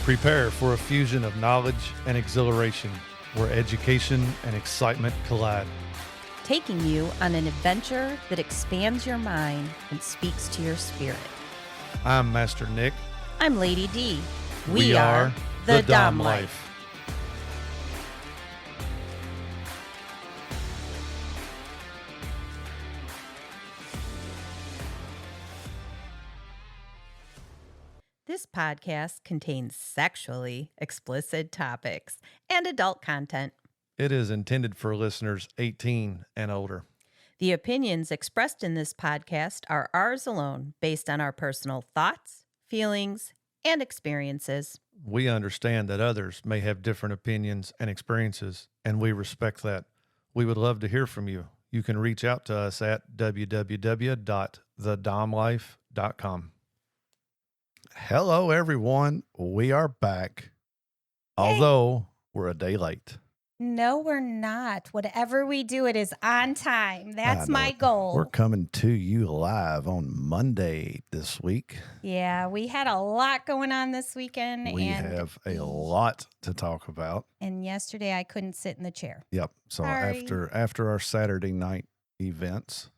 Prepare for a fusion of knowledge and exhilaration where education and excitement collide. Taking you on an adventure that expands your mind and speaks to your spirit. I'm Master Nick. I'm Lady Dee. We are the Dom Life. This podcast contains sexually explicit topics and adult content. It is intended for listeners 18 and older. The opinions expressed in this podcast are ours alone, based on our personal thoughts, feelings, and experiences. We understand that others may have different opinions and experiences, and we respect that. We would love to hear from you. You can reach out to us at www.thedomlife.com. Hello, everyone. We are back, although we're a day late. No, we're not. Whatever we do, it is on time. That's my goal. We're coming to you live on Monday this week. Yeah, we had a lot going on this weekend. We have a lot to talk about. And yesterday I couldn't sit in the chair. Yep. So Sorry. after our Saturday night events,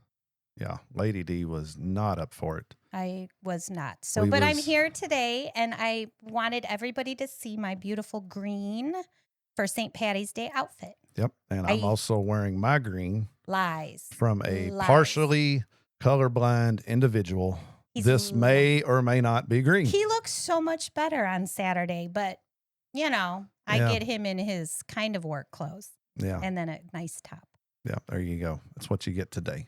yeah, Lady Dee was not up for it. I was not. But I'm here today, and I wanted everybody to see my beautiful green for St. Paddy's Day outfit. Yep. And I'm also wearing my green. Lies. From a partially colorblind individual. This may or may not be green. He looks so much better on Saturday, but, I get him in his kind of work clothes. Yeah. And then a nice top. Yeah, there you go. That's what you get today.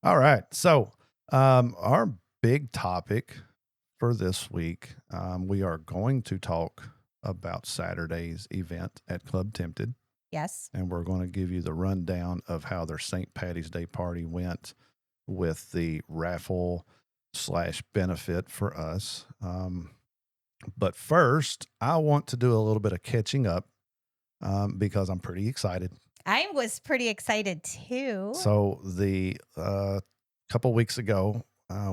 All right. So our big topic for this week, we are going to talk about Saturday's event at Club Tempted. Yes. And we're going to give you the rundown of how their St. Paddy's Day party went with the raffle / benefit for us. But first, I want to do a little bit of catching up because I'm pretty excited. I was pretty excited too. So the couple weeks ago,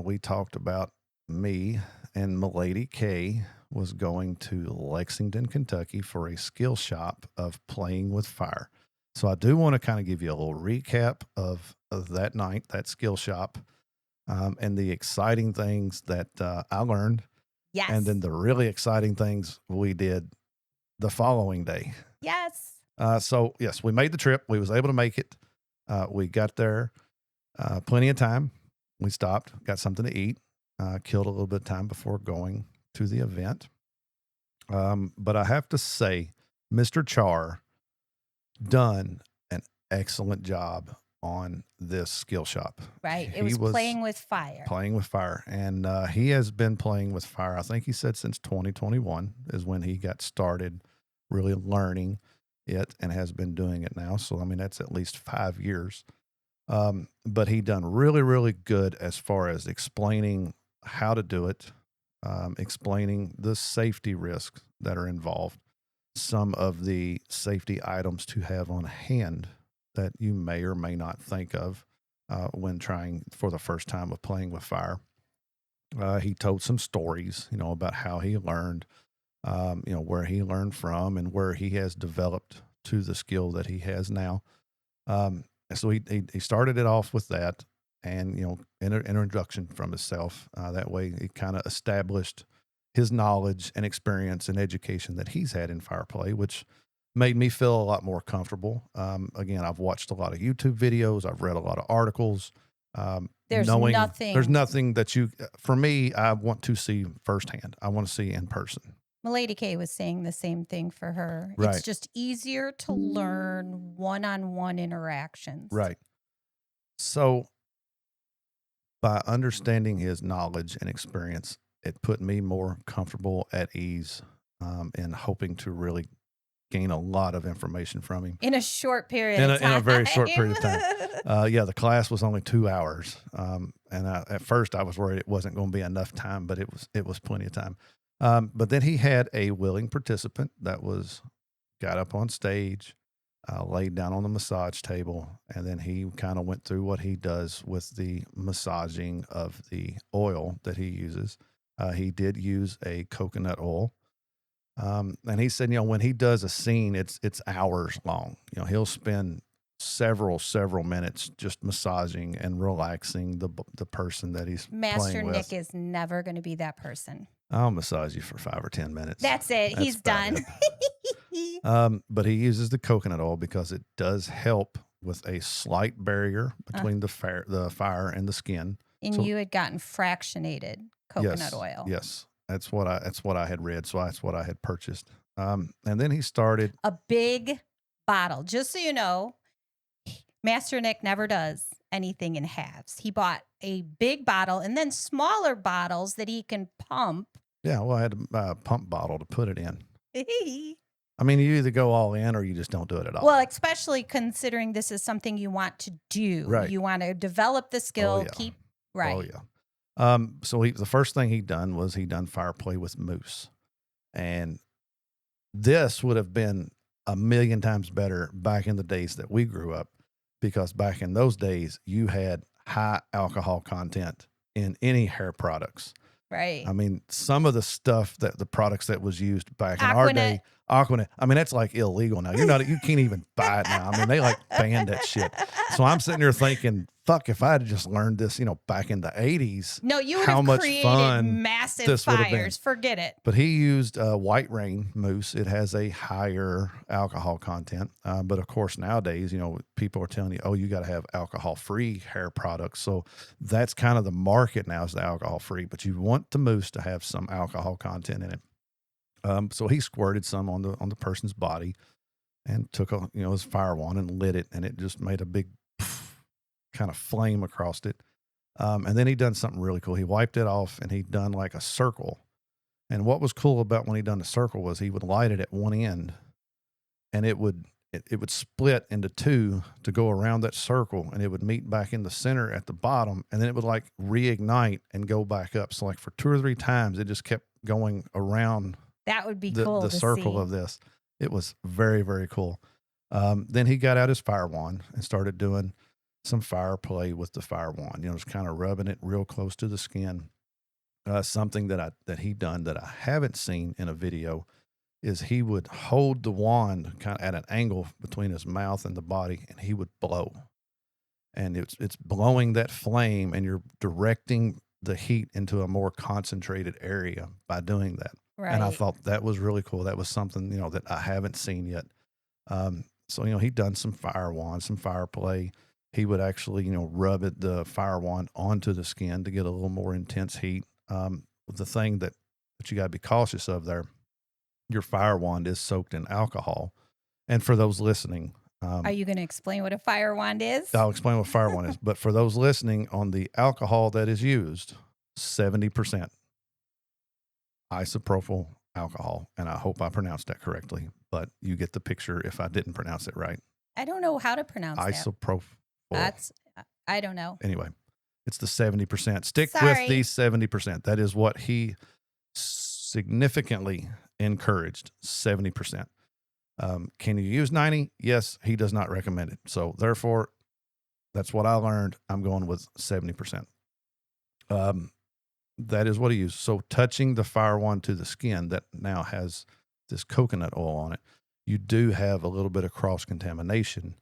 we talked about me and Milady K was going to Lexington, Kentucky for a skill shop of playing with fire. So I do want to kind of give you a little recap of that night, that skill shop, and the exciting things that I learned. Yes. And then the really exciting things we did the following day. Yes. So yes, we made the trip. We was able to make it. We got there plenty of time. We stopped, got something to eat, killed a little bit of time before going to the event. But I have to say, Mr. Char done an excellent job on this skill shop. Right. It was playing with fire. Playing with fire. And he has been playing with fire, I think he said since 2021 is when he got started really learning it and has been doing it now. So, I mean, that's at least 5 years. But he done really, really good as far as explaining how to do it, explaining the safety risks that are involved, some of the safety items to have on hand that you may or may not think of when trying for the first time of playing with fire. He told some stories, about how he learned, where he learned from and where he has developed to the skill that he has now. So he started it off with that and, introduction from himself. That way he kind of established his knowledge and experience and education that he's had in fire play, which made me feel a lot more comfortable. Again, I've watched a lot of YouTube videos. I've read a lot of articles. There's nothing that for me, I want to see firsthand. I want to see in person. Milady K was saying the same thing for her. Right. It's just easier to learn one-on-one interactions. Right. So by understanding his knowledge and experience, it put me more comfortable at ease and hoping to really gain a lot of information from him. In a short period of time. In a very short period of time. The class was only 2 hours. And at first I was worried it wasn't going to be enough time, but it was plenty of time. But then he had a willing participant that got up on stage, laid down on the massage table, and then he kind of went through what he does with the massaging of the oil that he uses. He did use a coconut oil And he said, when he does a scene, it's hours long. He'll spend several minutes just massaging and relaxing the person that he's Master playing with. Nick is never going to be that person. I'll massage you for 5 or 10 minutes. That's it. He's done. But he uses the coconut oil because it does help with a slight barrier between the fire and the skin. And you had gotten fractionated coconut oil. Yes. That's what I had read. So that's what I had purchased. And then he started a big bottle. Just so you know, Master Nick never does anything in halves. He bought a big bottle and then smaller bottles that he can pump. Yeah, well, I had a pump bottle to put it in. I mean, you either go all in or you just don't do it at all. Well, especially considering this is something you want to do. Right. You want to develop the skill, right. Oh, yeah. So the first thing he done fire play with moose. And this would have been a million times better back in the days that we grew up, because back in those days, you had high alcohol content in any hair products. Right. I mean, some of the stuff the products that was used back in our day, Aquanet, I mean, that's like illegal now. You can't even buy it now. I mean, they like banned that shit. So I'm sitting there thinking, fuck, if I had just learned this, back in the 80s. No, you would have created massive fires. Forget it. But he used White Rain mousse. It has a higher alcohol content. But of course, nowadays, people are telling you, oh, you got to have alcohol-free hair products. So that's kind of the market now, is the alcohol-free. But you want the mousse to have some alcohol content in it. So he squirted some on the person's body and took his fire wand and lit it, and it just made a big kind of flame across it. And then he done something really cool. He wiped it off and he done like a circle. And what was cool about when he done the circle was he would light it at one end, and it would split into two to go around that circle, and it would meet back in the center at the bottom, and then it would like reignite and go back up. So like for 2 or 3 times, it just kept going around. That would be cool. The circle of this. It was very, very cool. Then he got out his fire wand and started doing some fire play with the fire wand. Just kind of rubbing it real close to the skin. Something that he done that I haven't seen in a video is he would hold the wand kind of at an angle between his mouth and the body, and he would blow. And it's blowing that flame, and you're directing the heat into a more concentrated area by doing that. Right. And I thought that was really cool. That was something, that I haven't seen yet. So, he'd done some fire wand, some fire play. He would actually, rub the fire wand onto the skin to get a little more intense heat. The thing that you got to be cautious of there, your fire wand is soaked in alcohol. And for those listening, are you going to explain what a fire wand is? I'll explain what fire wand is. But for those listening, on the alcohol that is used, 70% isopropyl alcohol. And I hope I pronounced that correctly, but you get the picture if I didn't pronounce it right. I don't know how to pronounce isopropyl. I don't know. Anyway, it's the 70%. Stick with the 70%. That is what he significantly encouraged, 70%. Can you use 90? Yes, he does not recommend it. So therefore, that's what I learned. I'm going with 70%. That is what he used. So touching the fire wand to the skin that now has this coconut oil on it, you do have a little bit of cross-contamination,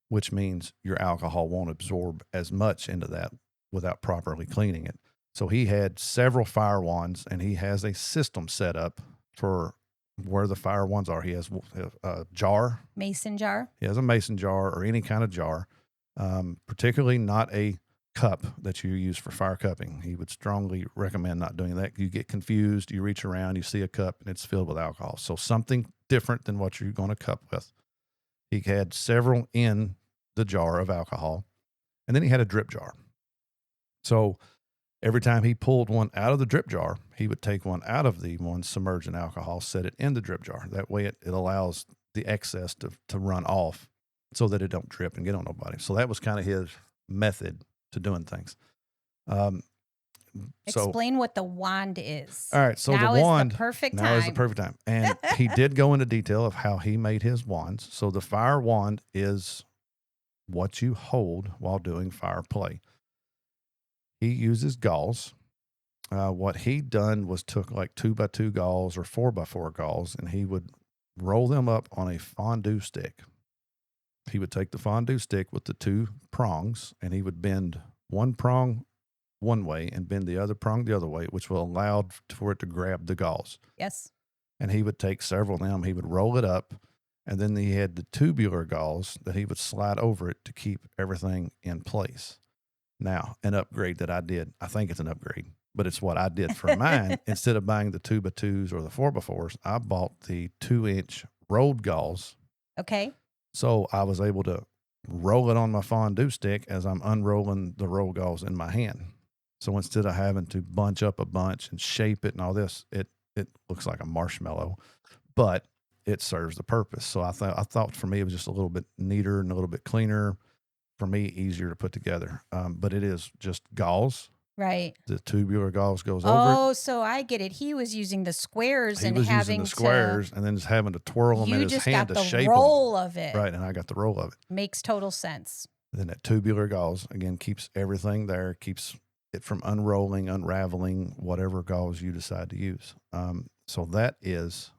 which means your alcohol won't absorb as much into that without properly cleaning it. So he had several fire wands, and he has a system set up for where the fire wands are. He has a jar. Mason jar. He has a mason jar or any kind of jar, particularly not a cup that you use for fire cupping. He would strongly recommend not doing that. You get confused, you reach around, you see a cup, and it's filled with alcohol. So something different than what you're going to cup with. He had several in the jar of alcohol, and then he had a drip jar. So every time he pulled one out of the drip jar, he would take one out of the one submerged in alcohol, set it in the drip jar. That way it allows the excess to run off so that it don't drip and get on nobody. So that was kind of his method to doing things. Explain what the wand is. All right. So now the wand is the perfect time. Now is the perfect time. And he did go into detail of how he made his wands. So the fire wand is what you hold while doing fire play. He uses gauze. What he done was took like 2x2 galls or 4x4 galls, and he would roll them up on a fondue stick. He would take the fondue stick with the 2 prongs, and he would bend one prong one way and bend the other prong the other way, which will allow for it to grab the galls. Yes. And he would take several of them, he would roll it up, and then he had the tubular galls that he would slide over it to keep everything in place. Now, an upgrade that I did, I think it's an upgrade, but it's what I did for mine. Instead of buying the 2x2s or the 4x4s, I bought the 2-inch rolled galls. Okay. So I was able to roll it on my fondue stick as I'm unrolling the roll galls in my hand. So instead of having to bunch up a bunch and shape it and all this, it looks like a marshmallow, but it serves the purpose. So I thought for me, it was just a little bit neater and a little bit cleaner. For me, easier to put together. But it is just galls. Right. The tubular galls goes over Oh, so I get it. He was using the squares it. He and was having using the squares and then just having to twirl them in you his just hand got to the shape roll of it. them. Right, and I got the roll of it. Makes total sense. Then that tubular galls, again, keeps everything there, keeps it from unrolling, unraveling, whatever galls you decide to use. So that is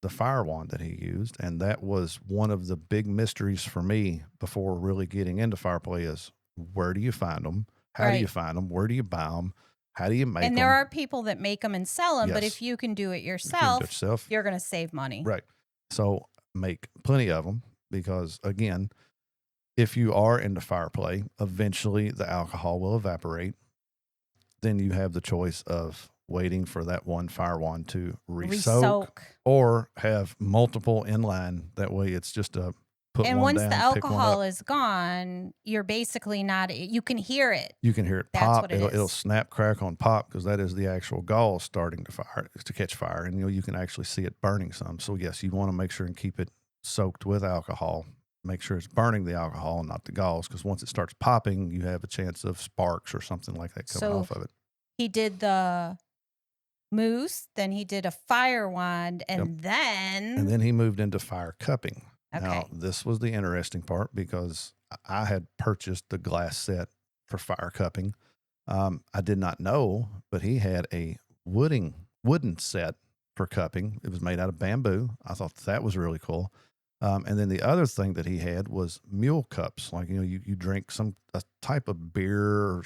the fire wand that he used. And that was one of the big mysteries for me before really getting into fire play is where do you find them? How do you find them? Where do you buy them? How do you make them? And there are people that make them and sell them, but Yes. if you can do it If you do it yourself, yourself, you're going to save money. right. So make plenty of them because, again, if you are into fire play, eventually the alcohol will evaporate. Then you have the choice of waiting for that one fire wand to re-soak or have multiple in line. That way it's just a put and one once down, the pick one alcohol up. is gone, you're basically not, you can hear it. You can hear it That's pop. what it It'll is. snap, crack on pop because that is the actual gall starting to catch fire. And you can actually see it burning some. So yes, you want to make sure and keep it soaked with alcohol. Make sure it's burning the alcohol, not the galls, because once it starts popping, you have a chance of sparks or something like that coming off of it. He did the moose, then he did a fire wand, and then he moved into fire cupping. Okay. Now, this was the interesting part because I had purchased the glass set for fire cupping. I did not know, but he had a wooden set for cupping. It was made out of bamboo. I thought that was really cool. And then the other thing that he had was mule cups. Like, you drink a type of beer or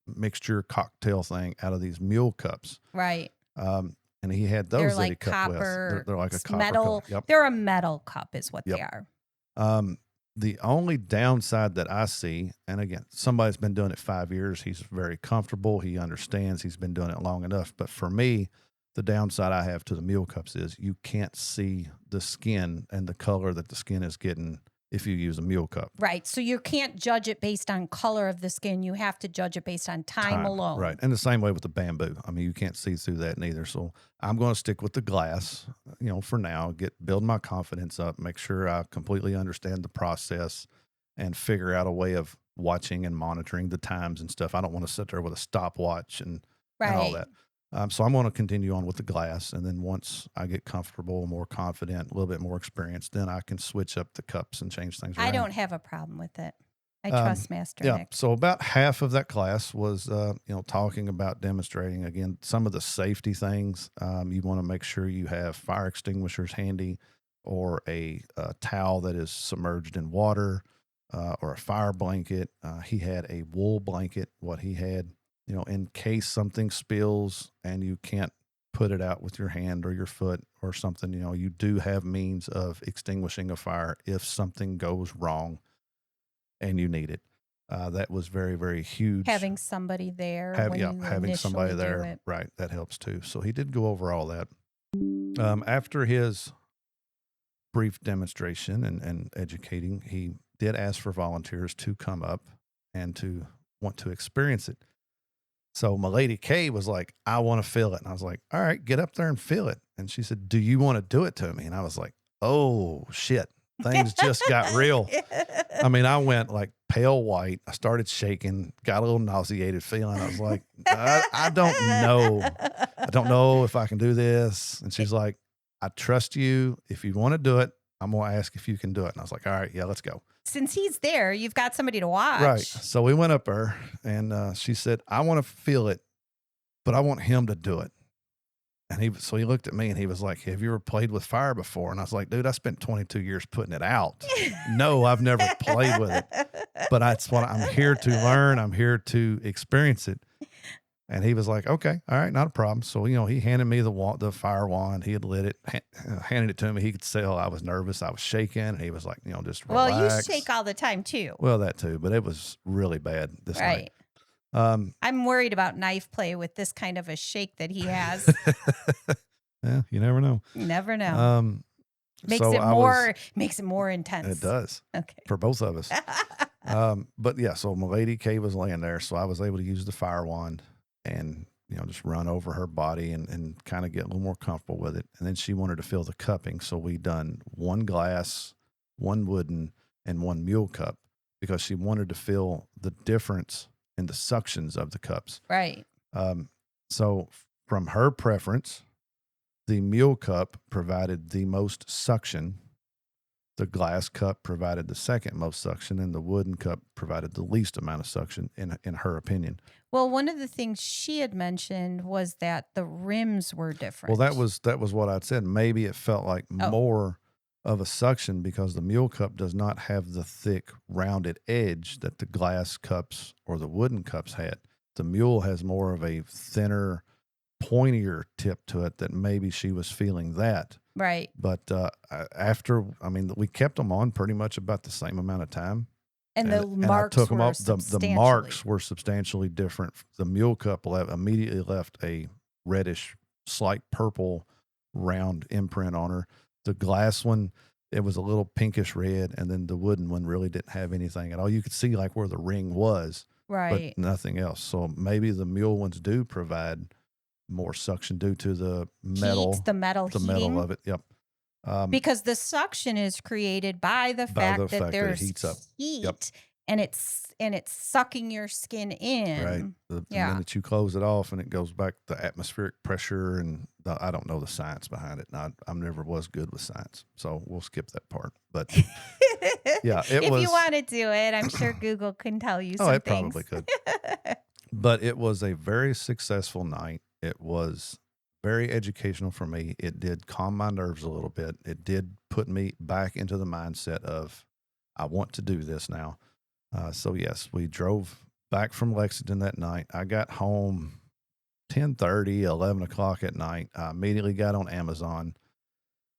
mixture cocktail thing out of these mule cups. Right. And he had those They're that he cupped with. They're like a copper metal. cup. Yep. They're a metal cup is what they are. The only downside that I see, and again, somebody's been doing it 5 years. He's very comfortable. He understands. He's been doing it long enough. But for me, the downside I have to the mule cups is you can't see the skin and the color that the skin is getting if you use a mule cup. Right. So you can't judge it based on color of the skin. You have to judge it based on time alone. Right. And the same way with the bamboo. I mean, you can't see through that neither. So I'm going to stick with the glass, for now, build my confidence up, make sure I completely understand the process and figure out a way of watching and monitoring the times and stuff. I don't want to sit there with a stopwatch and all that. So I'm going to continue on with the glass. And then once I get comfortable, more confident, a little bit more experienced, then I can switch up the cups and change things around. I don't have a problem with it. I trust Master Nick. So about half of that class was, talking about demonstrating, again, some of the safety things. You want to make sure you have fire extinguishers handy or a towel that is submerged in water or a fire blanket. He had a wool blanket, what he had. In case something spills and you can't put it out with your hand or your foot or something, you do have means of extinguishing a fire if something goes wrong and you need it. That was very, very huge. Having somebody there. Having somebody there. Right. That helps too. So he did go over all that. After his brief demonstration and educating, he did ask for volunteers to come up and to want to experience it. So my lady Kay was like, I want to feel it. And I was like, all right, get up there and feel it. And she said, do you want to do it to me? And I was like, oh shit, things just got real. I mean, I went like pale white. I started shaking, got a little nauseated feeling. I was like, I don't know. I don't know if I can do this. And she's like, I trust you. If you want to do it, I'm going to ask if you can do it. And I was like, all right, yeah, let's go. Since he's there, you've got somebody to watch. Right. So we went up there and she said, I want to feel it but I want him to do it. And so he looked at me and he was like, have you ever played with fire before? And I was like, dude, I spent 22 years putting it out. No, I've never played with it, but that's what I'm here to learn. I'm here to experience it. And he was like, okay, all right, not a problem. So, he handed me the fire wand. He had lit it, handed it to me. He could tell I was nervous. I was shaking. And he was like, just relax. Well, you shake all the time too. Well, that too, but it was really bad this night. I'm worried about knife play with this kind of a shake that he has. Yeah, you never know. You never know. Makes it more intense. It does. Okay. For both of us. But yeah, so my lady Kay was laying there, so I was able to use the fire wand and just run over her body and kind of get a little more comfortable with it. And then she wanted to feel the cupping, so we done one glass, one wooden, and one mule cup because she wanted to feel the difference in the suctions of the cups. Right. So from her preference, the mule cup provided the most suction. The glass cup provided the second most suction, and the wooden cup provided the least amount of suction, in her opinion. Well, one of the things she had mentioned was that the rims were different. Well, that was what I'd said. Maybe it felt like more of a suction because the mule cup does not have the thick, rounded edge that the glass cups or the wooden cups had. The mule has more of a thinner, pointier tip to it that maybe she was feeling that. Right. But we kept them on pretty much about the same amount of time. And the marks were the marks were substantially different. The mule cup immediately left a reddish, slight purple round imprint on her. The glass one, it was a little pinkish red, and then the wooden one really didn't have anything at all. You could see like where the ring was, right, but nothing else. So maybe the mule ones do provide more suction due to the metal, the metal of it. Yep. Because the suction is created by the fact that there's heats up. heat, yep. and it's sucking your skin in. Right. The minute you close it off, and it goes back to atmospheric pressure, and I don't know the science behind it. I never was good with science, so we'll skip that part. But yeah, if you want to do it, I'm sure Google can tell you. It probably could. But it was a very successful night. It was very educational for me. It did calm my nerves a little bit. It did put me back into the mindset of, I want to do this now. So yes, we drove back from Lexington that night. I got home 10:30, 11 o'clock at night. I immediately got on Amazon,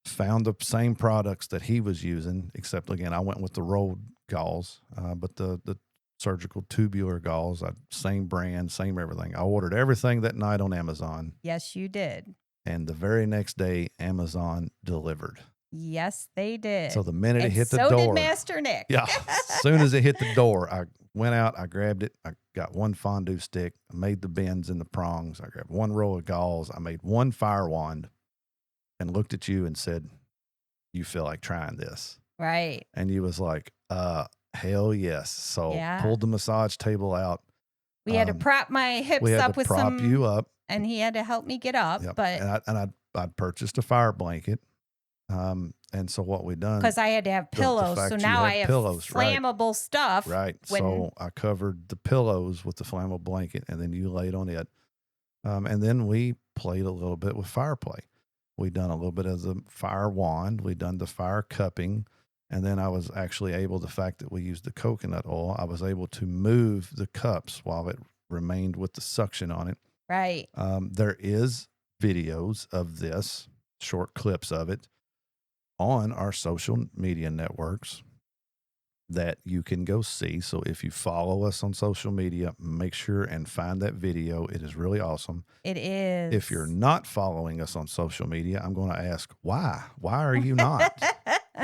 found the same products that he was using, except again, I went with the rolled gauze, but the surgical tubular gauze, same brand, same everything. I ordered everything that night on Amazon. Yes, you did. And the very next day, Amazon delivered. Yes, they did. So the minute it hit the door. So did Master Nick. Yeah. As soon as it hit the door, I went out, I grabbed it. I got one fondue stick, I made the bends and the prongs. I grabbed one roll of gauze. I made one fire wand and looked at you and said, you feel like trying this? Right. And you was like, hell yes. So pulled the massage table out. We had to prop my hips up with some. Prop you up. And he had to help me get up. Yep. But I'd purchased a fire blanket. And so what we done, because I had to have pillows, so now I have pillows, flammable stuff. Right. So I covered the pillows with the flammable blanket, and then you laid on it. And then we played a little bit with fire play. We done a little bit of the fire wand. We done the fire cupping. And then I was actually able, the fact that we used the coconut oil, I was able to move the cups while it remained with the suction on it. Right. There is videos of this, short clips of it, on our social media networks that you can go see. So if you follow us on social media, make sure and find that video. It is really awesome. It is. If you're not following us on social media, I'm going to ask, why? Why are you not?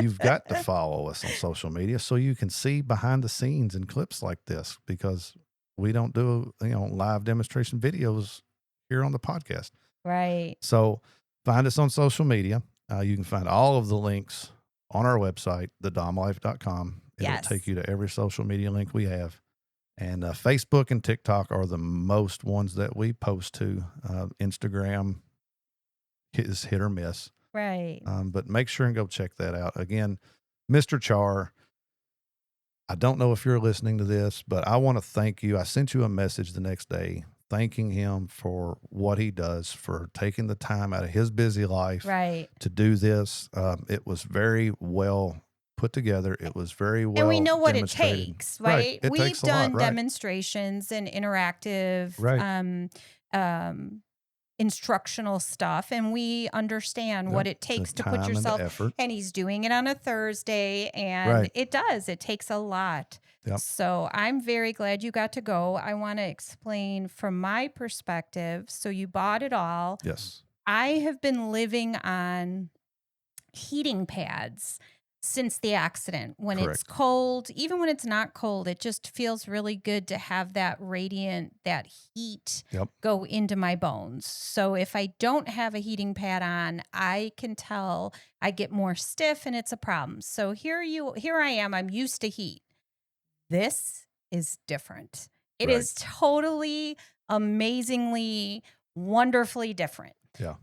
You've got to follow us on social media so you can see behind the scenes and clips like this, because we don't do, live demonstration videos here on the podcast. Right. So find us on social media. You can find all of the links on our website, thedomlife.com. It'll take you to every social media link we have. And Facebook and TikTok are the most ones that we post to. Instagram is hit or miss. Right. But make sure and go check that out. Again, Mr. Char, I don't know if you're listening to this, but I want to thank you. I sent you a message the next day thanking him for what he does, for taking the time out of his busy life Right. to do this. It was very well put together. It was very And we well know what it demonstrated. takes, Right. right? It We've takes a lot. done Right. demonstrations and interactive Right. um, instructional stuff, and we understand what Yep. it The takes to put time and the yourself. effort. And he's doing it on a Thursday, and Right. it takes a lot. Yep. So I'm very glad you got to go. I want to explain from my perspective. So you bought it all. Yes. I have been living on heating pads since the accident. When it's Correct. cold, even when it's not cold, it just feels really good to have that radiant, that heat Yep. go into my bones. So if I don't have a heating pad on, I can tell I get more stiff and it's a problem. So here I am, I'm used to heat. This is different. It Right. is totally amazingly wonderfully different. Yeah.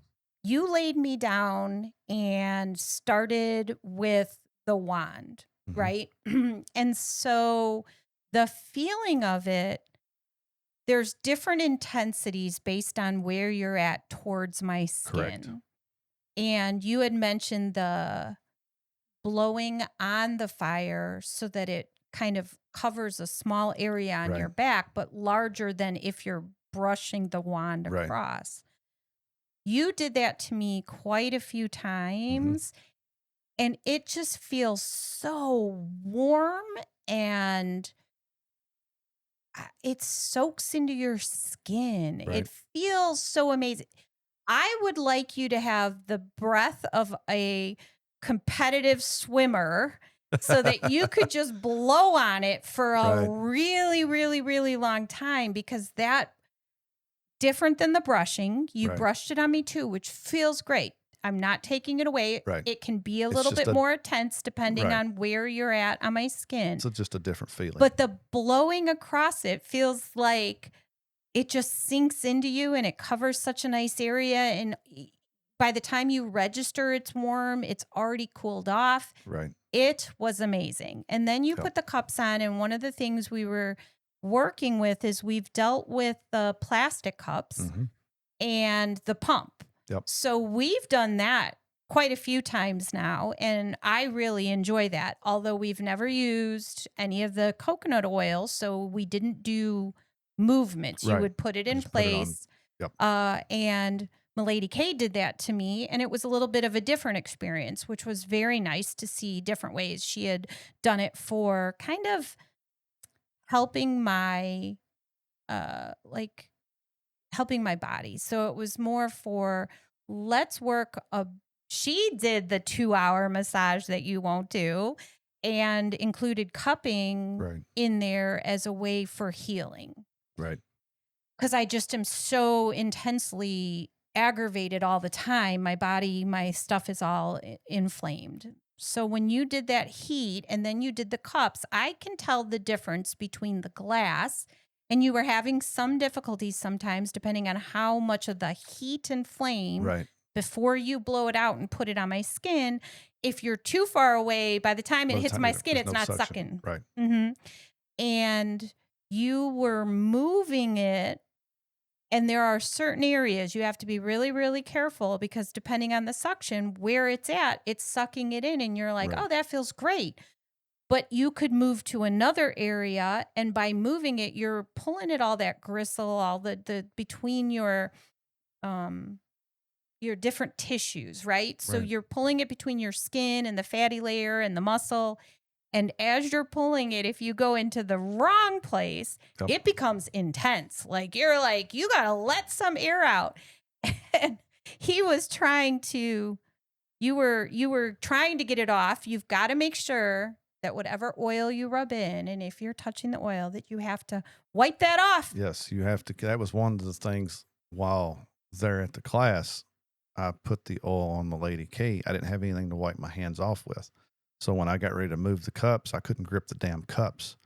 You laid me down and started with the wand, Mhm. right? And so the feeling of it, there's different intensities based on where you're at towards my Correct. skin. And you had mentioned the blowing on the fire so that it kind of covers a small area on your Right. back, but larger than if you're brushing the wand Right. across. You did that to me quite a few Mhm. times, and it just feels so warm and it soaks into your skin. It Right. feels so amazing. I would like you to have the breath of a competitive swimmer so that you could just blow on it for a Right. really, really, really long time, because that different than the brushing. You Right. brushed it on me too, which feels great. I'm not taking it away. Right. It can be a It's little just bit a more intense depending right. on where you're at on my skin. It's just a different feeling. But the blowing across it feels like it just sinks into you and it covers such a nice area. And by the time you register it's warm, it's already cooled off. Right. It was amazing. And then you Yep. put the cups on, and one of the things we were working with is we've dealt with the plastic cups Mhm. and the pump. Yep. So we've done that quite a few times now, and I really enjoy that. Although we've never used any of the coconut oil, so we didn't do movements. You Right. would put it in Just put it on. place. Yep. And Milady K did that to me, and it was a little bit of a different experience, which was very nice to see different ways. She had done it for kind of helping my like helping my body. So it was more for let's work she did the 2-hour massage that you won't do and included cupping Right. in there as a way for healing. Right. Because I just am so intensely aggravated all the time. My body, my stuff is all inflamed. So when you did that heat and then you did the cups, I can tell the difference between the glass, and you were having some difficulties sometimes depending on how much of the heat and flame Right. before you blow it out and put it on my skin. If you're too far away, by the time it By the hits time my you're skin, there's it's no not suction. sucking. Right. hmm And you were moving it. And there are certain areas you have to be really, really careful, because depending on the suction, where it's at, it's sucking it in. And you're like, Right. oh, that feels great. But you could move to another area. And by moving it, you're pulling it all that gristle, all the between your different tissues, right? So Right. you're pulling it between your skin and the fatty layer and the muscle. And as you're pulling it, if you go into the wrong place, Yep. it becomes intense. Like you're like, you got to let some air out. And he was trying to, you were trying to get it off. You've got to make sure that whatever oil you rub in, and if you're touching the oil, that you have to wipe that off. Yes, you have to. That was one of the things while there at the class. I put the oil on the Lady K. I didn't have anything to wipe my hands off with. So when I got ready to move the cups, I couldn't grip the damn cups.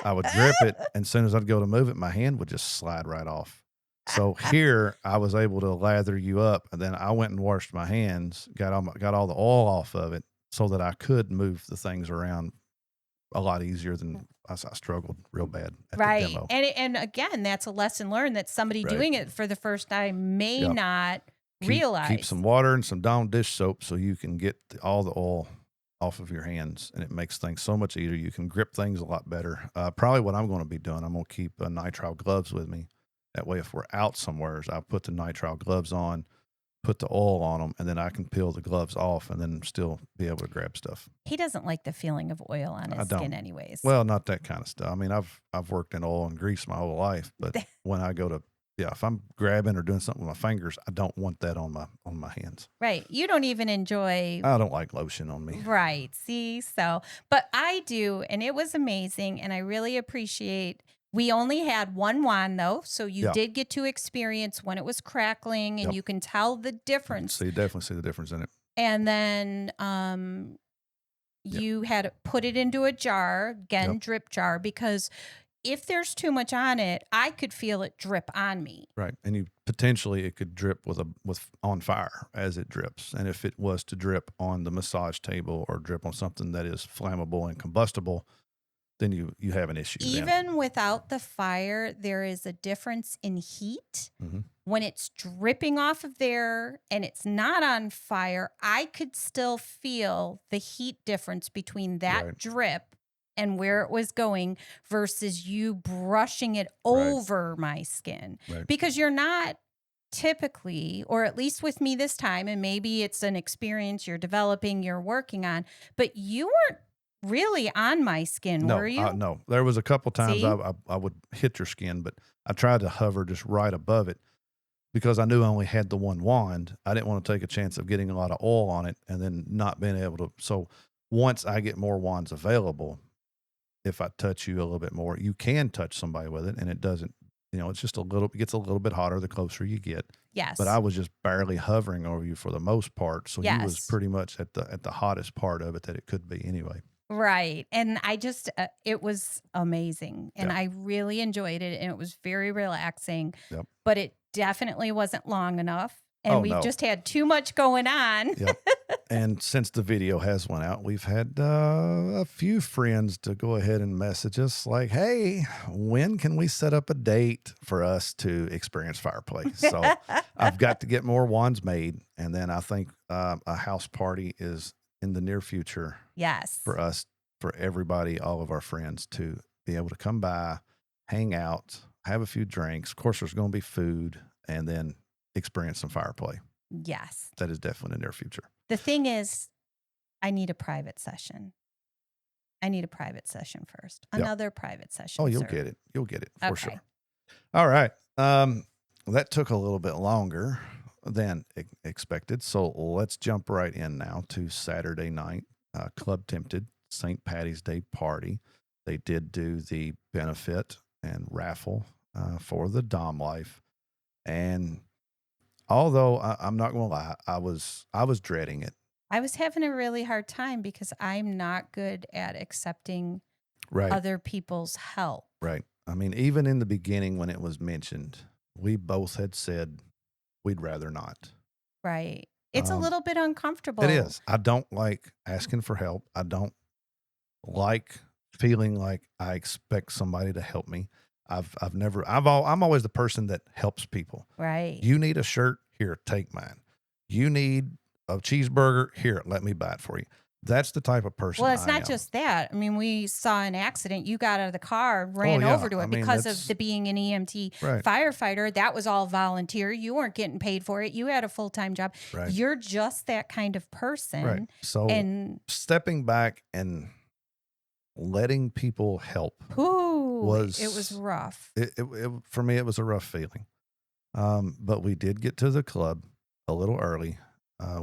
I would grip it, and as soon as I'd go to move it, my hand would just slide right off. So here I was able to lather you up, and then I went and washed my hands, got all the oil off of it, so that I could move the things around a lot easier than I struggled real bad at the Right. demo. And again, that's a lesson learned that somebody Right. doing it for the first time may Yep. not Keep realize. some water and some Dawn dish soap so you can get all the oil off of your hands, and it makes things so much easier. You can grip things a lot better. Probably what I'm going to be doing, I'm going to keep nitrile gloves with me. That way, if we're out somewhere, I put the nitrile gloves on, put the oil on them, and then I can peel the gloves off and then still be able to grab stuff. He doesn't like the feeling of oil on I his don't. skin anyways. Well, not that kind of stuff. I mean, I've worked in oil and grease my whole life, but when I go to if I'm grabbing or doing something with my fingers, I don't want that on my hands. Right. You don't even enjoy. I don't like lotion on me. Right. See, so, but I do, and it was amazing, and I really appreciate. We only had one wand though, so you Yeah. did get to experience when it was crackling, and Yep. you can tell the difference. So you definitely see the difference in it. And then you had to put it into a jar, again, Yep. drip jar, because if there's too much on it, I could feel it drip on me. Right, and you potentially it could drip with on fire as it drips, and if it was to drip on the massage table or drip on something that is flammable and combustible, then you have an issue. Even without the fire, there is a difference in heat. Mhm. When it's dripping off of there and it's not on fire, I could still feel the heat difference between that Right. drip and where it was going versus you brushing it Right. over my skin. Right. Because you're not typically, or at least with me this time, and maybe it's an experience you're developing, you're working on, but you weren't really on my skin, No, were you? no. There was a couple times See? I would hit your skin, but I tried to hover just right above it because I knew I only had the one wand. I didn't want to take a chance of getting a lot of oil on it and then not being able to. So once I get more wands available, if I touch you a little bit more, you can touch somebody with it, and it doesn't. It's just it gets a little bit hotter the closer you get. Yes. But I was just barely hovering over you for the most part, so you was Yes. pretty much at the hottest part of it that it could be anyway. Right. And I just, it was amazing. And Yeah. I really enjoyed it. And it was very relaxing. Yep. But it definitely wasn't long enough. And Oh, we've no. just had too much going on. Yep. And since the video has went out, we've had a few friends to go ahead and message us like, "Hey, when can we set up a date for us to experience fireplay?" So I've got to get more wands made, and then I think a house party is in the near future Yes. for us, for everybody, all of our friends to be able to come by, hang out, have a few drinks. Of course, there's going to be food, and then experience some fireplay. Yes. That is definitely in the near future. The thing is, I need a private session. I need a private session first. Yep. Another private session. Oh, you'll sir. get it. You'll get it for Okay. sure. All right. That took a little bit longer than expected. So let's jump right in now to Saturday night. Club Tempted St. Paddy's Day party. They did do the benefit and raffle for the Dom Life, and although I'm not going to lie, I was dreading it. I was having a really hard time because I'm not good at accepting Right. other people's help. Right. I mean, even in the beginning when it was mentioned, we both had said we'd rather not. Right. It's a little bit uncomfortable. It is. I don't like asking for help. I don't like feeling like I expect somebody to help me. I'm always the person that helps people. Right. You need a shirt? Here, take mine. You need a cheeseburger? Here, let me buy it for you. That's the type of person Well, it's I not am. just that. I mean, we saw an accident. You got out of the car, ran yeah. over to it I mean, because that's- of the being an EMT Right. firefighter. That was all volunteer. You weren't getting paid for it. You had a full-time job. Right. You're just that kind of person. Right. So And stepping back and letting people help ooh, it was rough. for me, it was a rough feeling. But we did get to the club a little early.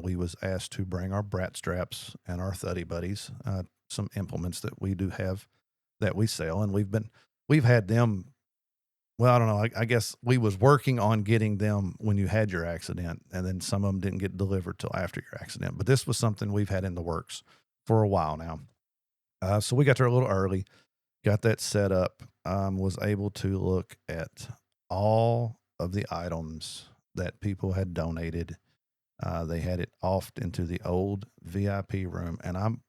We was asked to bring our brat straps and our thuddy buddies, some implements that we do have that we sell, and we've had them. Well, I don't know. I guess we was working on getting them when you had your accident, and then some of them didn't get delivered till after your accident. But this was something we've had in the works for a while now. So we got there a little early, got that set up, was able to look at all of the items that people had donated. They had it off into the old VIP room, and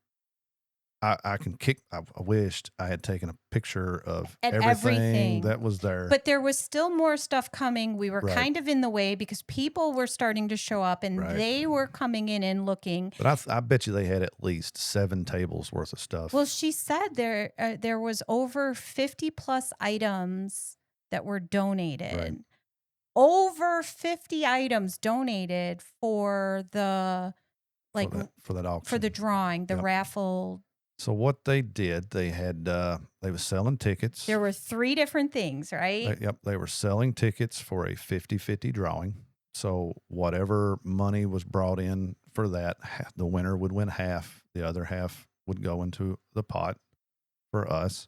I can kick. I wished I had taken a picture of At everything everything. that was there. But there was still more stuff coming. We were Right, kind of in the way because people were starting to show up and right. they were coming in and looking. But I bet you they had at least 7 tables worth of Well, stuff. she said there was over 50 plus items that were donated. Right. Over 50 items donated for the like For that for auction. the drawing, the Yep. raffle. So what they did, they had they were selling tickets. There were 3 different things, right? Yep, they were selling tickets for a 50-50 drawing. So whatever money was brought in for that, the winner would win half. The other half would go into the pot for us.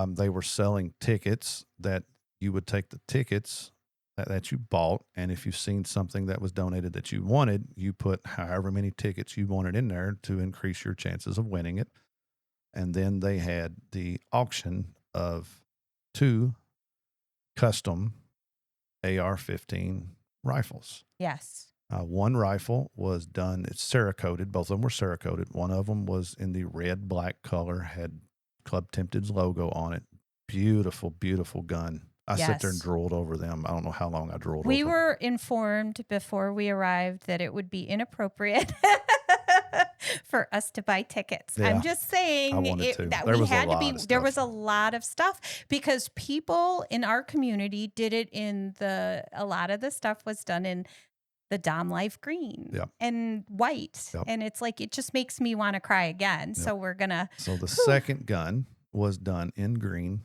They were selling tickets that you would take the tickets that you bought, and if you've seen something that was donated that you wanted, you put however many tickets you wanted in there to increase your chances of winning it. And then they had the auction of 2 custom AR-15 rifles. Yes. One rifle was done, it's Cerakoted. Both of them were Cerakoted. One of them was in the red black color, had Club Tempted's logo on it. Beautiful, beautiful gun. I sit there and Yes. drooled over them. I don't know how long I drooled We over. were informed before we arrived that it would be inappropriate for us to buy tickets. Yeah, I'm just saying wanted to. that There we was a had to lot be. of There stuff. was a lot of stuff because people in our community did it in a lot of the stuff was done in the Dom Life green Yep. and white. Yep. And it's like, it just makes me want to cry again. Yep. So we're going to. So the second gun was done in green.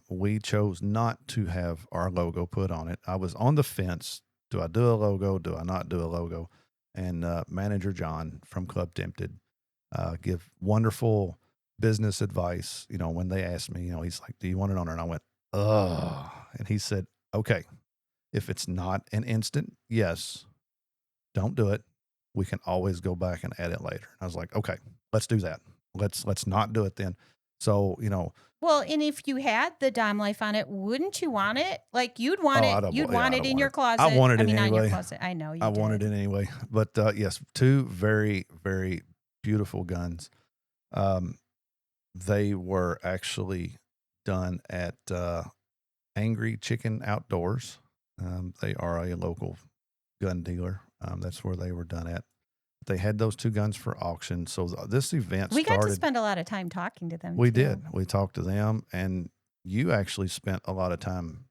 We chose not to have our logo put on it. I was on the fence. Do I do a logo? Do I not do a logo? And manager John from Club Tempted give wonderful business advice. You know, when they asked me, you know, he's like, "Do you want it on?" And I went, "Ugh." And he said, "Okay, if it's not an instant yes, don't do it. We can always go back and add it later." I was like, "Okay, let's do that. Let's not do it then." So, you know, Well, and if you had the Dom Life on it, wouldn't you want it? Like you'd want I it. don't, You'd yeah, want I it don't in want your it. closet. I wanted it mean, not in your anyway. closet. I know you I did. wanted it anyway. But yes, 2 very, very beautiful guns. They were actually done at Angry Chicken Outdoors. They are a local gun dealer. That's where they were done at. They had those 2 guns for auction. So this event We got to started. spend a lot of time talking to them. We too. did. We talked to them, and you actually spent a lot of time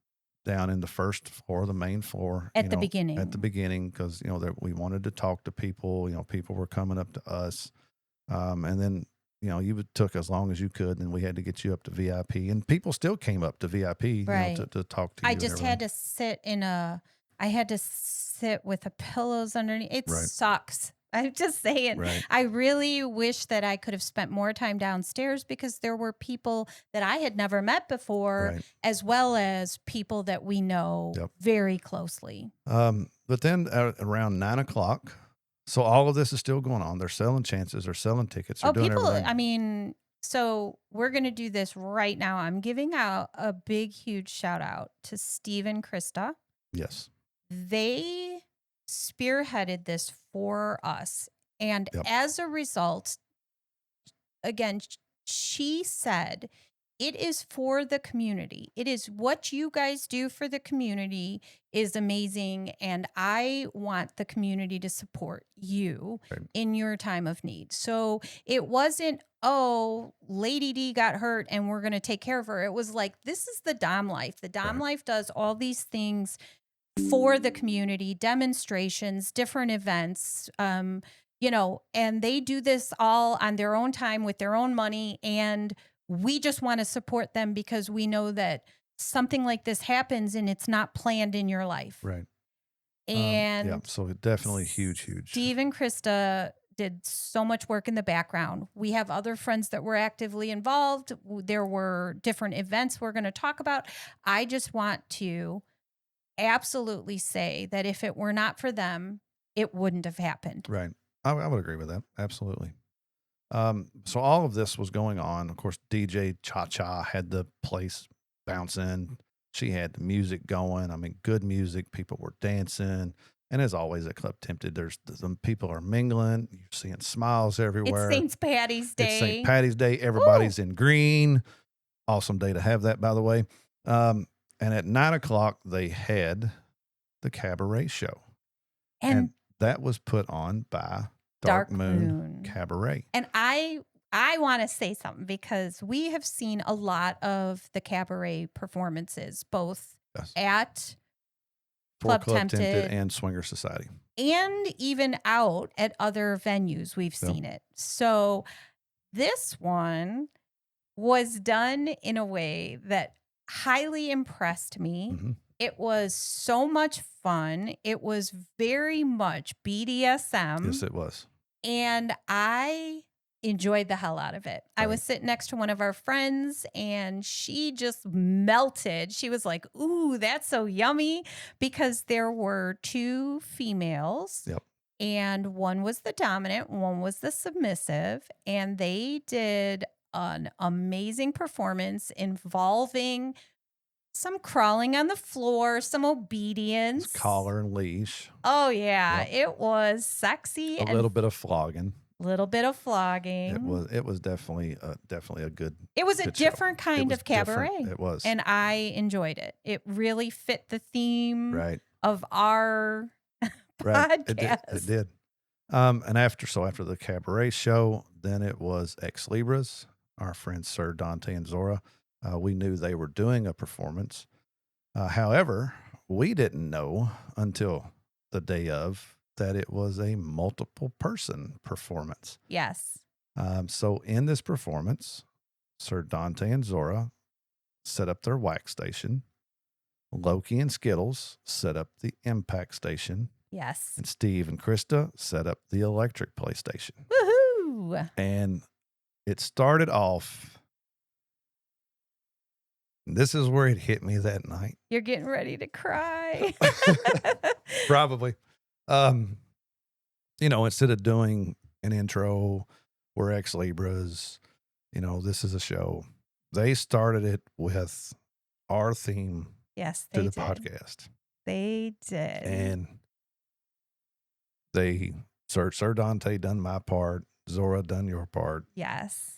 down in the first floor, the main floor, At you the know, beginning. At the beginning, because you know we wanted to talk to people. You know, people were coming up to us, and then you know you took as long as you could, and we had to get you up to VIP, and people still came up to VIP, you Right. know, to talk to you. I just had to sit I had to sit with the pillows underneath. It Right. sucks. I'm just saying. Right. I really wish that I could have spent more time downstairs because there were people that I had never met before, Right. as well as people that we know Yep. very closely. But then around 9 o'clock, so all of this is still going on. They're selling chances. They're selling tickets. They're doing people, everything. I mean, so we're going to do this right now. I'm giving out a big, huge shout out to Steve and Krista. Yes. They spearheaded this for us. And Yep. as a result, again, she said, it is for the community. It is what you guys do for the community is amazing. And I want the community to support you Right. in your time of need. So it wasn't, oh, Lady D got hurt and we're going to take care of her. It was like, this is the Dom Life. The Dom Right. Life does all these things for the community, demonstrations, different events, you know, and they do this all on their own time with their own money. And we just want to support them because we know that something like this happens and it's not planned in your life. Right. And yeah, so definitely huge. Steve and Krista did so much work in the background. We have other friends that were actively involved. There were different events we're going to talk about. I just want to absolutely say that if it were not for them, it wouldn't have happened. Right. I would agree with that. Absolutely. So all of this was going on. Of course, DJ Cha Cha had the place bouncing. She had the music going. I mean, good music. People were dancing. And as always at Club Tempted, there's some people are mingling. You're seeing smiles It's everywhere. St. Patty's Day. It's St. Patty's Day. Everybody's in green. Awesome day to have that, by the way. And at 9:00, they had the cabaret show. And that was put on by Dark Moon Cabaret. And I want to say something because we have seen a lot of the cabaret performances, both at For Club Tempted and Swinger Society. And even out at other venues, we've seen it. So this one was done in a way that highly impressed me. Mm-hmm. It was so much fun. It was very much BDSM. Yes, it was. And I enjoyed the hell out of it. Right. I was sitting next to one of our friends and she just melted. She was like, ooh, that's so yummy, because there were two females. Yep. And one was the dominant, one was the submissive. And they did an amazing performance involving some crawling on the floor, some obedience. Collar and leash. Oh, yeah. Yep. It was sexy. A little bit of flogging. Little bit of flogging. It was definitely a good. It was a different kind of cabaret. It was, and I enjoyed it. It really fit the theme of our podcast. It did. And after the cabaret show, then it was Ex Libras. Our friends Sir Dante and Zora. We knew they were doing a performance. However, we didn't know until the day of that it was a multiple person performance. Yes. So in this performance, Sir Dante and Zora set up their wax station. Loki and Skittles set up the impact station. Yes. And Steve and Krista set up the electric PlayStation. Woohoo! And it started off. This is where it hit me that night. You're getting ready to cry. Probably. Instead of doing an intro, we're Ex Libras, this is a show. They started it with our theme to the podcast. They did. And Sir Dante done my part, Zora done your part. Yes.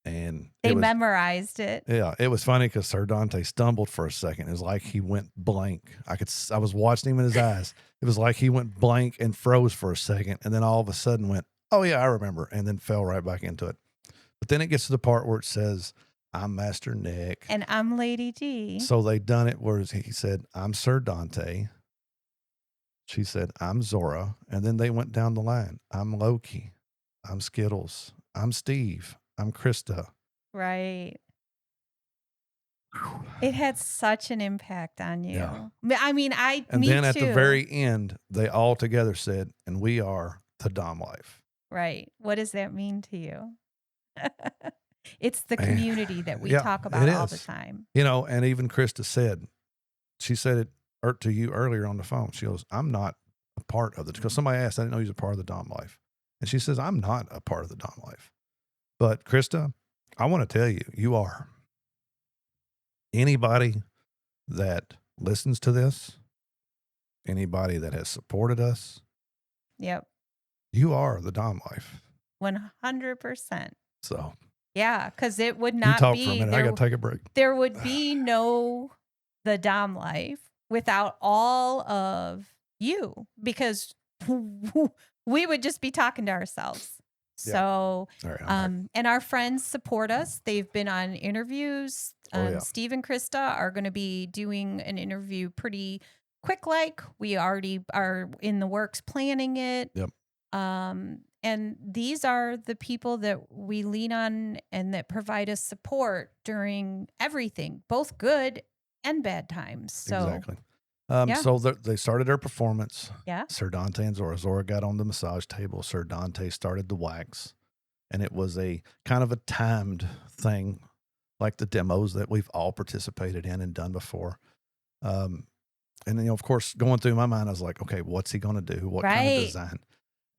And they memorized it. Yeah, it was funny because Sir Dante stumbled for a second. It was like he went blank. I was watching him in his eyes. It was like he went blank and froze for a second, and then all of a sudden went, "Oh yeah, I remember," and then fell right back into it. But then it gets to the part where it says, "I'm Master Nick and I'm Lady Dee." So they done it where he said, "I'm Sir Dante." She said, "I'm Zora," and then they went down the line. "I'm Loki. I'm Skittles. I'm Steve. I'm Krista." Right. It had such an impact on you. Yeah. I mean, And then at the very end, they all together said, "And we are the Dom Life." Right. What does that mean to you? It's the community that we talk about all the time. And even Krista said, she said it to you earlier on the phone. She goes, "I'm not a part of it." Because somebody asked, "I didn't know you was a part of the Dom Life." And she says, "I'm not a part of the Dom Life." But Krista, I want to tell you, you are. Anybody that listens to this, anybody that has supported us, yep, you are the Dom Life. 100%. So yeah, because it would not be. You talk for a minute. I got to take a break. There would be no the Dom Life without all of you, because we would just be talking to ourselves. So, and our friends support us. They've been on interviews. Steve and Krista are going to be doing an interview pretty quick. We already are in the works planning it. Yep. And these are the people that we lean on and that provide us support during everything, both good and bad times. So exactly. So they started their performance. Yeah. Sir Dante and Zora. Zora got on the massage table. Sir Dante started the wax. And it was a kind of a timed thing, like the demos that we've all participated in and done before. And then, of course, going through my mind, I was like, okay, what's he going to do? What kind of design?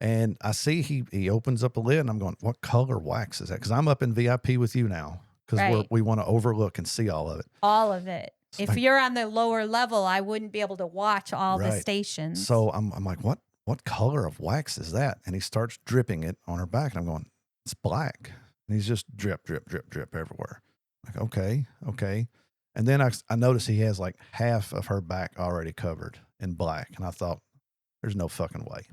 And I see he opens up a lid, and I'm going, what color wax is that? Because I'm up in VIP with you now, because we want to overlook and see all of it. All of it. If you're on the lower level, I wouldn't be able to watch all the Right. stations. So I'm like, what color of wax is that? And he starts dripping it on her back, and I'm going, it's black. And he's just drip, drip, drip, drip everywhere. Like, okay. And then I noticed he has like half of her back already covered in black, and I thought, there's no fucking way.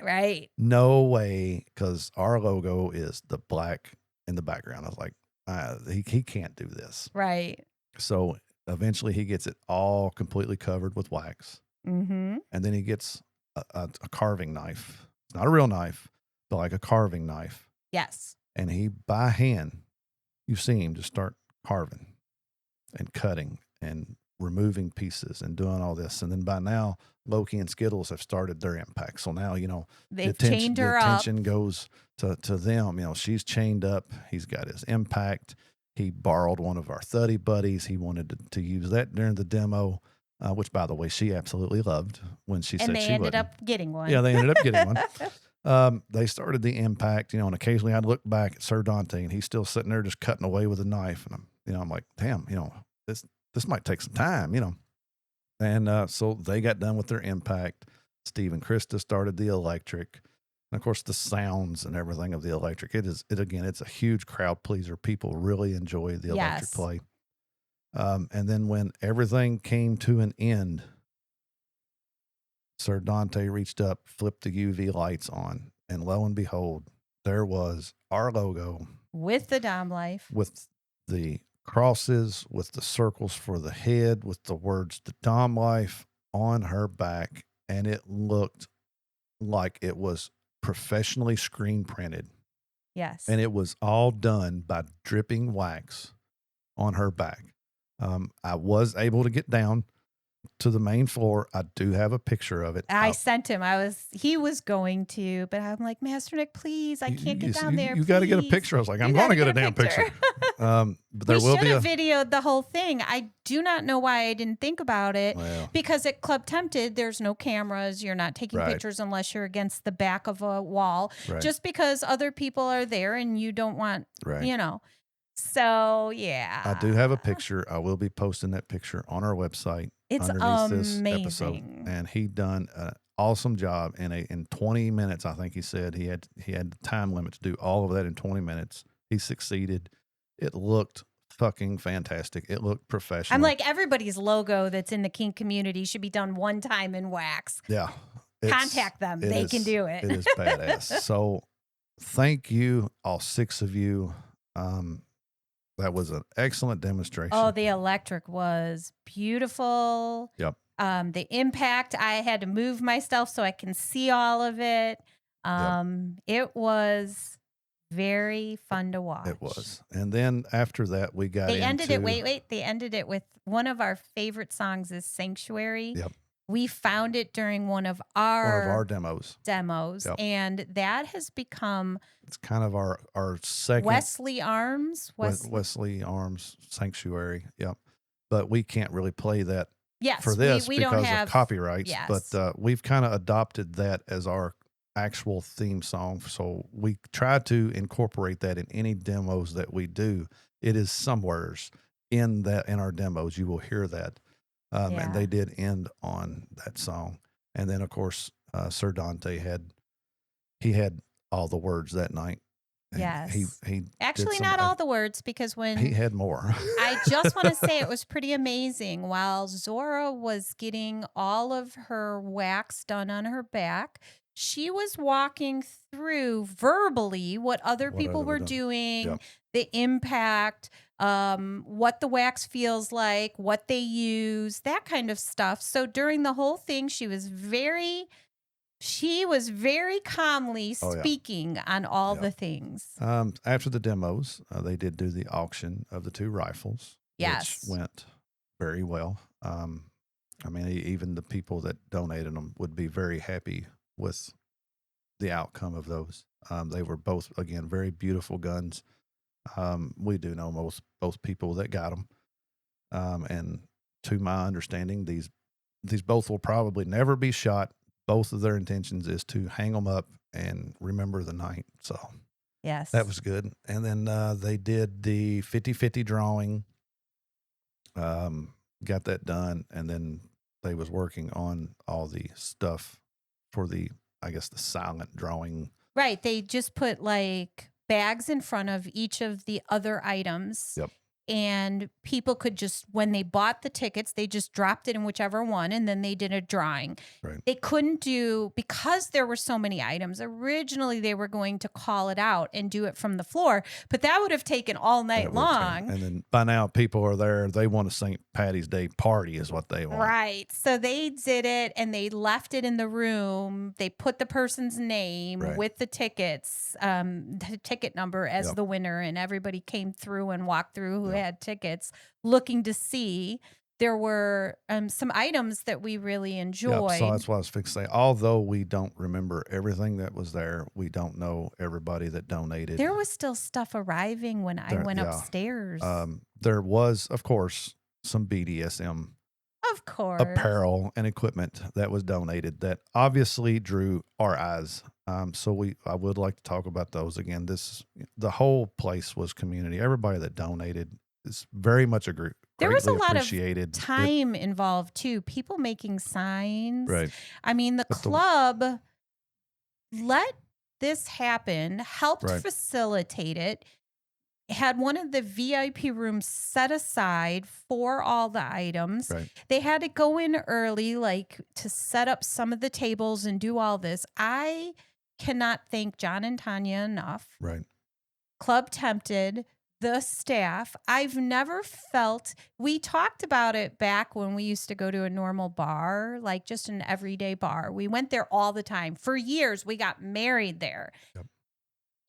Right. No way, because our logo is the black in the background. I was like, he can't do this. Right. So eventually he gets it all completely covered with wax. Mm-hmm. And then he gets a carving knife. It's not a real knife, but like a carving knife. Yes. And he, by hand, you see him just start carving and cutting and removing pieces and doing all this. And then by now, Loki and Skittles have started their impact. So now, They've chained her up. The attention goes to them. She's chained up. He's got his impact. He borrowed one of our Thuddy buddies. He wanted to use that during the demo, which, by the way, she absolutely loved when she said she would. And they ended up getting one. Yeah, they ended up getting one. They started the impact, and occasionally I'd look back at Sir Dante, and he's still sitting there just cutting away with a knife. And I'm like, damn, this might take some time, And so they got done with their impact. Steve and Krista started the electric. And of course, the sounds and everything of the electric. It's a huge crowd pleaser. People really enjoy the electric play. And then when everything came to an end, Sir Dante reached up, flipped the UV lights on, and lo and behold, there was our logo with the Dom Life, with the crosses, with the circles for the head, with the words "the Dom Life" on her back, and it looked like it was professionally screen printed. Yes. And it was all done by dripping wax on her back. I was able to get down to the main floor. I do have a picture of it. I sent him. He was going to, but I'm like, Master Nick, please, I can't get down there. You got to get a picture. I was like, I'm going to get a damn picture. But there will be should have videoed the whole thing. I do not know why I didn't think about it. Because at Club Tempted, there's no cameras. You're not taking pictures unless you're against the back of a wall. Right. Just because other people are there and you don't want, So, yeah. I do have a picture. I will be posting that picture on our website. It's amazing. This episode. And he done an awesome job in 20 minutes. I think he said he had the time limit to do all of that in 20 minutes. He succeeded. It looked fucking fantastic. It looked professional. I'm like, everybody's logo that's in the kink community should be done one time in wax. Yeah. Contact them. They can do it. It is badass. So thank you, all 6 of you. That was an excellent demonstration. Oh, the electric was beautiful. Yep. The impact, I had to move myself so I can see all of it. It was very fun to watch. It was. And then after that, we got They ended it with one of our favorite songs is Sanctuary. Yep. We found it during one of our demos. Yep. And that has become... It's kind of our second... Wesley Arms Sanctuary. Yep. But we can't really play that for this we because don't have, of copyrights. Yes. But we've kind of adopted that as our actual theme song. So we try to incorporate that in any demos that we do. It is somewheres in our demos. You will hear that. And they did end on that song. And then, of course, Sir Dante had all the words that night. And yes. He actually not all the words, because when he had more. I just want to say it was pretty amazing. While Zora was getting all of her wax done on her back, she was walking through verbally what other people were doing, the impact, what the wax feels like, what they use, that kind of stuff. So during the whole thing, she was very calmly speaking on all the things. After the demos, they did do the auction of the 2 rifles, which went very well. I mean, even the people that donated them would be very happy with the outcome of those. They were both, again, very beautiful guns. We do know both people that got them. And to my understanding, these both will probably never be shot. Both of their intentions is to hang them up and remember the night. So yes, that was good. And then they did the 50-50 drawing. got that done, and then they was working on all the stuff for the, I guess, the silent drawing. Right. They just put like bags in front of each of the other items. Yep. And people could just, when they bought the tickets, they just dropped it in whichever one and then they did a drawing. Right. They couldn't do, because there were so many items, originally they were going to call it out and do it from the floor, but that would have taken all night That would have long. taken- And then by now people are there. They want a St. Patty's Day party is what they want. Right. So they did it and they left it in the room. They put the person's name Right. with the tickets, the ticket number as Yep. the winner. And everybody came through and walked through who had tickets looking to see. There were some items that we really enjoyed. Yep. So that's what I was fixing to say. Although we don't remember everything that was there, we don't know everybody that donated. There was still stuff arriving when I went upstairs. There was, of course, some BDSM Of course. apparel and equipment that was donated that obviously drew our eyes. So I would like to talk about those again. The whole place was community. Everybody that donated is very much a group. There was a Greatly lot of appreciated. time involved too. People making signs. Right. I mean, the But club let this happen, helped Right. facilitate it, had one of the VIP rooms set aside for all the items. Right. They had to go in early, like to set up some of the tables and do all this. I cannot thank John and Tanya enough. Right. Club Tempted, the staff. I've never felt, we talked about it back when we used to go to a normal bar, like just an everyday bar. We went there all the time. For years, we got married there. Yep.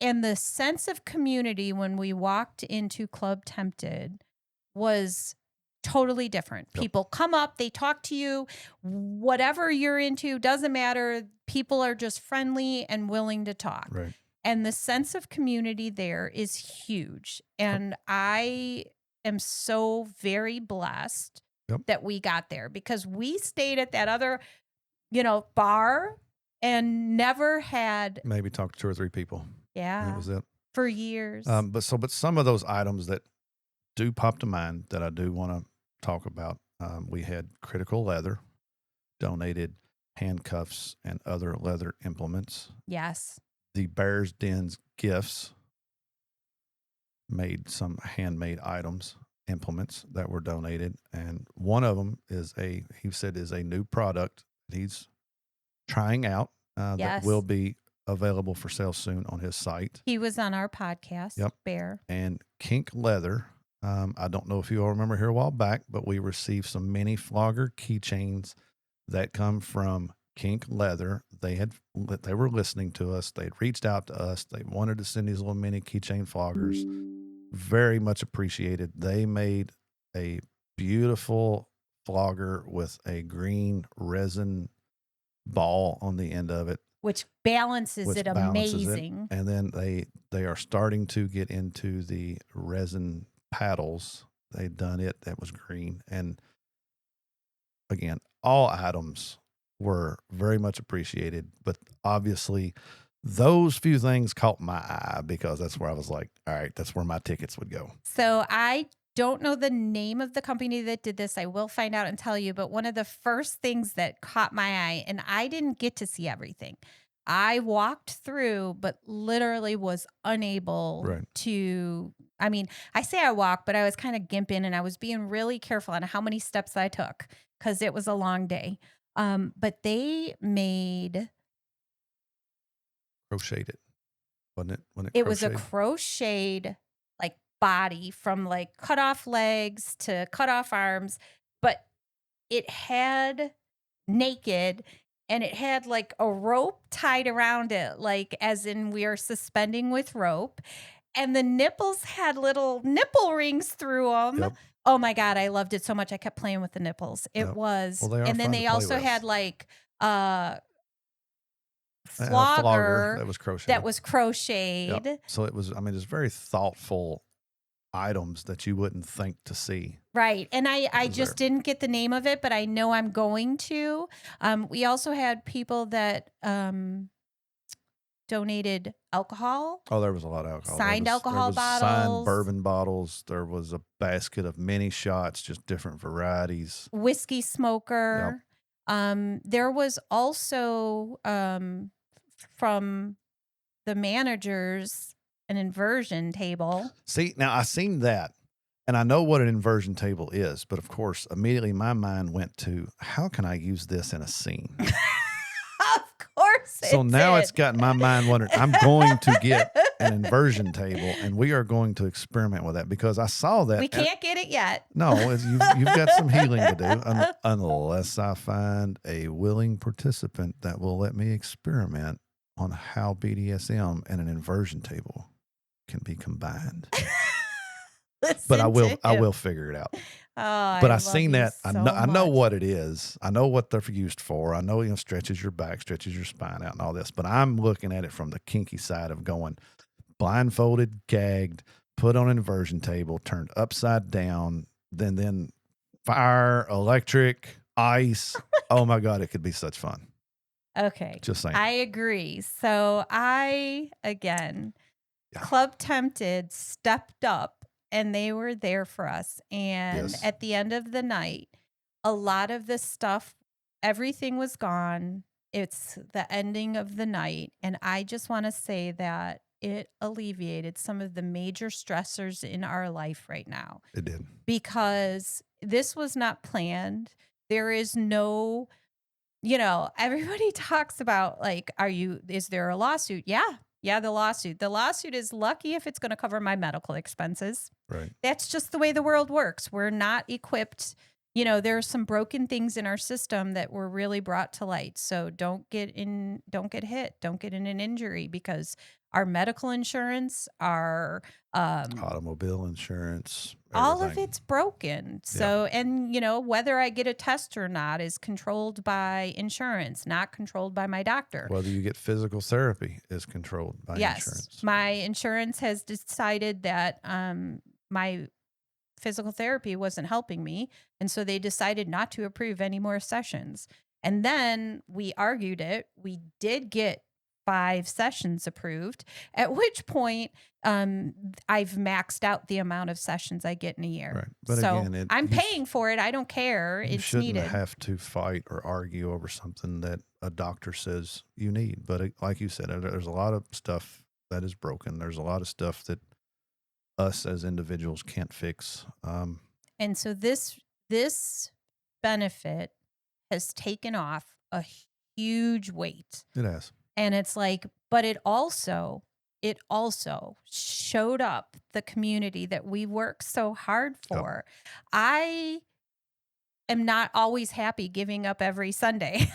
And the sense of community when we walked into Club Tempted was totally different. Yep. People come up, they talk to you, whatever you're into, doesn't matter. People are just friendly and willing to talk. Right. And the sense of community there is huge. And I am so very blessed that we got there, because we stayed at that other, bar and never had. Maybe talk to 2 or 3 people. Yeah. That was it. For years. But some of those items that do pop to mind that I do want to talk about, we had Critical Leather donated handcuffs and other leather implements. Yes. The Bear's Den's Gifts made some handmade items, implements that were donated. And one of them is a new product that he's trying out that will be available for sale soon on his site. He was on our podcast, Bear. And Kink Leather. I don't know if you all remember here a while back, but we received some mini flogger keychains that come from Kink Leather. They were listening to us. They'd reached out to us. They wanted to send these little mini keychain floggers. Very much appreciated. They made a beautiful flogger with a green resin ball on the end of it, which balances it amazing. And then they are starting to get into the resin paddles. They'd done it. That was green. And again, all items were very much appreciated, but obviously those few things caught my eye because that's where I was like, all right, that's where my tickets would go. So I don't know the name of the company that did this. I will find out and tell you, but one of the first things that caught my eye, and I didn't get to see everything. I walked through, but literally was unable to, I say I walked, but I was kind of gimping and I was being really careful on how many steps I took because it was a long day. But they made crocheted, wasn't it? When it was a crocheted like body from like cut off legs to cut off arms, but it had naked and it had like a rope tied around it, like as in we are suspending with rope. And the nipples had little nipple rings through them. Yep. Oh my God, I loved it so much. I kept playing with the nipples. It was. Well, and then they also had like flogger that was crocheted. Yep. So it was, it's very thoughtful items that you wouldn't think to see. Right. And I just didn't get the name of it, but I know I'm going to. We also had people that donated alcohol, Oh, there was a lot of alcohol. signed alcohol there was bottles, signed bourbon bottles. There was a basket of mini shots, just different varieties. whiskey smoker. There was also from the managers an inversion table. See, now I seen that, and I know what an inversion table is, but of course, immediately my mind went to how can I use this in a scene? Of course. So now it's got my mind wondering, I'm going to get an inversion table, and we are going to experiment with that because I saw that. We can't get it yet. No, you've got some healing to do unless I find a willing participant that will let me experiment on how BDSM and an inversion table can be combined. But I will figure it out. Oh, But I I've seen love you that. so I know much. what it is. I know what they're used for. I know, stretches your back, stretches your spine out and all this. But I'm looking at it from the kinky side of going blindfolded, gagged, put on an inversion table, turned upside down, then fire, electric, ice. Oh my God, it could be such fun. Okay. Just saying. I agree. So Club Tempted stepped up and they were there for us. And Yes. at the end of the night, a lot of this stuff, everything was gone. It's the ending of the night. And I just want to say that it alleviated some of the major stressors in our life right now. It did. Because this was not planned. There is no, everybody talks about like, is there a lawsuit? Yeah, the lawsuit. The lawsuit is lucky if it's going to cover my medical expenses. Right. That's just the way the world works. We're not equipped. There are some broken things in our system that were really brought to light. So don't get hit, don't get in an injury because our medical insurance, our automobile insurance, all of everything. it's broken. So, and whether I get a test or not is controlled by insurance, not controlled by my doctor. Whether you get physical therapy is controlled by insurance. My insurance has decided that my physical therapy wasn't helping me. And so they decided not to approve any more sessions. And then we argued it. We did get 5 sessions approved, at which point I've maxed out the amount of sessions I get in a year. Right. But so again, I'm paying for it. I don't care. You It's shouldn't needed. have to fight or argue over something that a doctor says you need. But like you said, there's a lot of stuff that is broken. There's a lot of stuff that us as individuals can't fix. And so this benefit has taken off a huge weight. It has. And it's like, but it also showed up the community that we work so hard for. Yep. I am not always happy giving up every Sunday.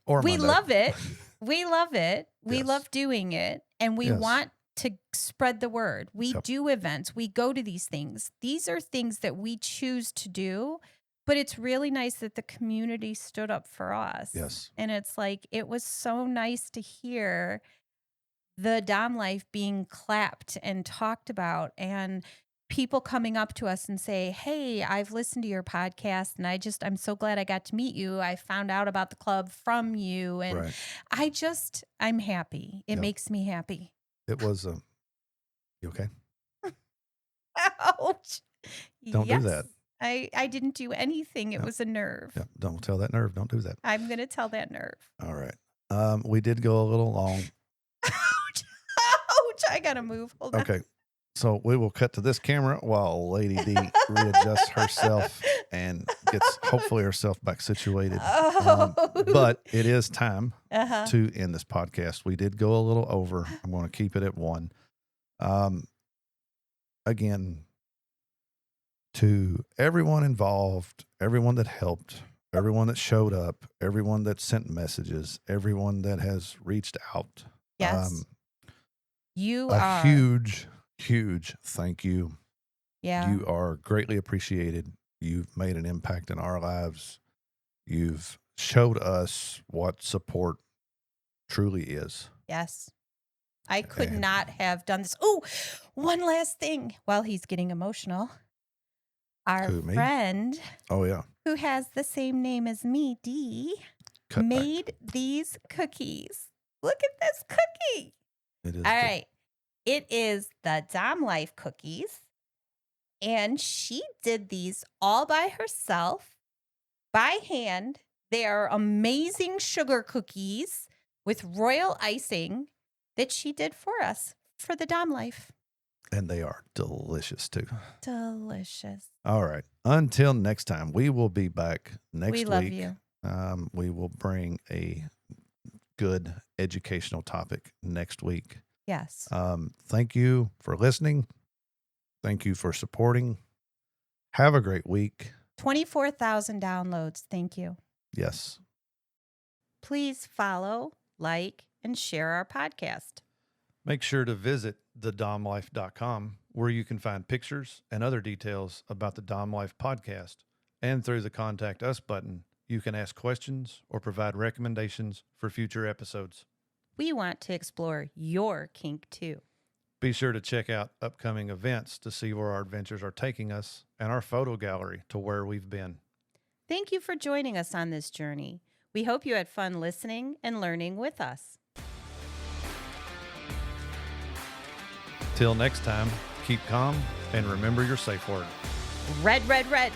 Or we Monday. love it. We love it. We Yes. love doing it. And we want to spread the word. We do events. We go to these things. These are things that we choose to do. But it's really nice that the community stood up for us. Yes. And it's like, it was so nice to hear the Dom life being clapped and talked about and people coming up to us and say, hey, I've listened to your podcast and I'm so glad I got to meet you. I found out about the club from you. And I'm happy. It makes me happy. It was, you okay? Ouch. Don't do that. I didn't do anything. It was a nerve. Yeah, don't tell that nerve. Don't do that. I'm going to tell that nerve. All right. We did go a little long. Ouch. Ouch. I got to move. Hold on. Okay. So we will cut to this camera while Lady D readjusts herself and gets hopefully herself back situated. But it is time to end this podcast. We did go a little over. I'm going to keep it at 1. Again, to everyone involved, everyone that helped, everyone that showed up, everyone that sent messages, everyone that has reached out. Yes. You are a huge thank you. Yeah. You are greatly appreciated. You've made an impact in our lives. You've showed us what support truly is. Yes. I could not have done this. Oh, one last thing while he's getting emotional. Our friend, who has the same name as me, Dee, made these cookies. Look at this cookie. It is. All right. It is the Dom Life cookies. And she did these all by herself, by hand. They are amazing sugar cookies with royal icing that she did for us for the Dom Life. And they are delicious too. Delicious. All right. Until next time, we will be back next week. We love you. We will bring a good educational topic next week. Yes. Thank you for listening. Thank you for supporting. Have a great week. 24,000 downloads. Thank you. Yes. Please follow, like, and share our podcast. Make sure to visit thedomlife.com where you can find pictures and other details about the Dom Life podcast. And through the Contact Us button, you can ask questions or provide recommendations for future episodes. We want to explore your kink too. Be sure to check out upcoming events to see where our adventures are taking us and our photo gallery to where we've been. Thank you for joining us on this journey. We hope you had fun listening and learning with us. Till next time, keep calm and remember your safe word. Red, red, red.